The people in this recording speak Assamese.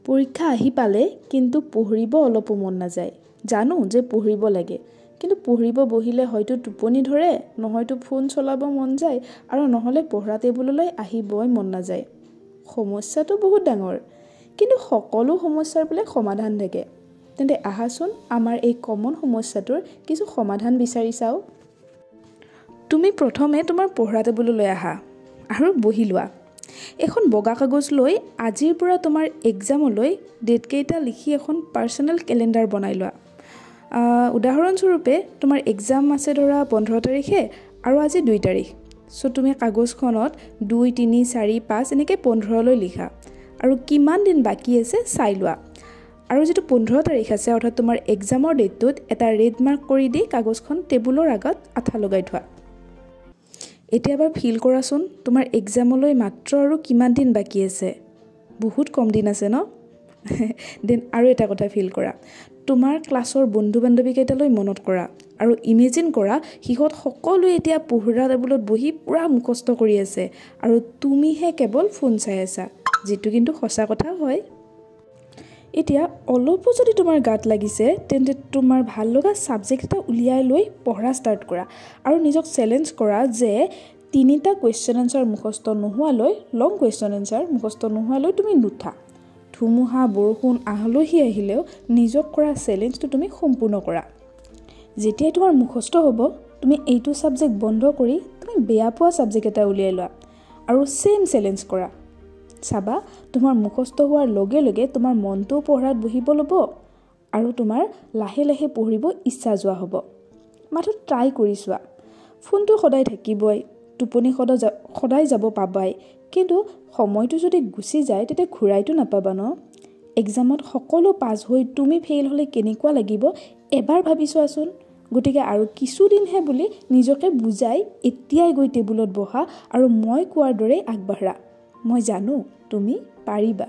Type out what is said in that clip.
পৰীক্ষা আহি পালে কিন্তু পঢ়িব অলপো মন নাযায়। জানো যে পঢ়িব লাগে, কিন্তু পঢ়িব বহিলে হয়তো টোপনি ধৰে, নহয়তো ফোন চলাব মন যায়, আৰু নহ'লে পঢ়া টেবুললৈ আহিবই মন নাযায়। সমস্যাটো বহুত ডাঙৰ, কিন্তু সকলো সমস্যাৰ বোলে সমাধান থাকে। তেন্তে আহাচোন আমাৰ এই কমন সমস্যাটোৰ কিছু সমাধান বিচাৰি চাওঁ। তুমি প্ৰথমে তোমাৰ পঢ়া টেবুললৈ আহা আৰু বহি লোৱা। এখন বগা কাগজ লৈ আজিৰ পৰা তোমাৰ এক্সামলৈ ডেটকেইটা লিখি এখন পাৰ্চনেল কেলেণ্ডাৰ বনাই লোৱা। উদাহৰণস্বৰূপে তোমাৰ এক্সাম আছে ধৰা 15 তাৰিখে আৰু আজি 2 তাৰিখ। তুমি কাগজখনত 2, 3, 4, 5 এনেকৈ 15লৈ লিখা আৰু কিমান দিন বাকী আছে চাই লোৱা। আৰু যিটো 15 তাৰিখ আছে অৰ্থাৎ তোমাৰ এক্সামৰ ডেটটোত এটা ৰেড মাৰ্ক কৰি দি কাগজখন টেবুলৰ আগত আঠা লগাই থোৱা। এতিয়া এবাৰ ফিল কৰাচোন তোমাৰ এক্সামলৈ মাত্ৰ আৰু কিমান দিন বাকী আছে। বহুত কম দিন আছে ন? দেন আৰু এটা কথা ফিল কৰা, তোমাৰ ক্লাছৰ বন্ধু বান্ধৱীকেইটালৈ মনত কৰা আৰু ইমেজিন কৰা সিহঁত সকলোৱে এতিয়া পঢ়া টেবুলত বহি পুৰা মুখস্থ কৰি আছে আৰু তুমিহে কেৱল ফোন চাই আছা, যিটো কিন্তু সঁচা কথা হয়। এতিয়া অলপো যদি তোমাৰ গাত লাগিছে তেন্তে তোমাৰ ভাল লগা ছাবজেক্ট এটা উলিয়াই লৈ পঢ়া ষ্টাৰ্ট কৰা আৰু নিজক চেলেঞ্জ কৰা যে 3টা কুৱেশ্যন এনচাৰ মুখস্থ নোহোৱালৈ, লং কুৱেশ্যন এনচাৰ মুখস্থ নোহোৱালৈ তুমি নুঠা। ধুমুহা বৰষুণ আলহী আহিলেও নিজক কৰা চেলেঞ্জটো তুমি সম্পূৰ্ণ কৰা। যেতিয়াই তোমাৰ মুখস্থ হ'ব তুমি এইটো ছাবজেক্ট বন্ধ কৰি তুমি বেয়া পোৱা ছাবজেক্ট এটা উলিয়াই লোৱা আৰু ছেম চেলেঞ্জ কৰা। চাবা তোমাৰ মুখস্থ হোৱাৰ লগে লগে তোমাৰ মনটোও পঢ়াত বহিব ল'ব আৰু তোমাৰ লাহে লাহে পঢ়িব ইচ্ছা যোৱা হ'ব। মাথো ট্ৰাই কৰি চোৱা। ফোনটো সদায় থাকিবই, টোপনি সদায় যাব পাবাই, কিন্তু সময়টো যদি গুচি যায় তেতিয়া ঘূৰাইতো নাপাবা ন? এক্সামত সকলো পাছ হৈ তুমি ফেইল হ'লে কেনেকুৱা লাগিব এবাৰ ভাবি চোৱাচোন। গতিকে আৰু কিছুদিনহে বুলি নিজকে বুজাই এতিয়াই গৈ টেবুলত বহা আৰু মই কোৱাৰ দৰে আগবাঢ়া। মই জানো তুমি পাৰিবা।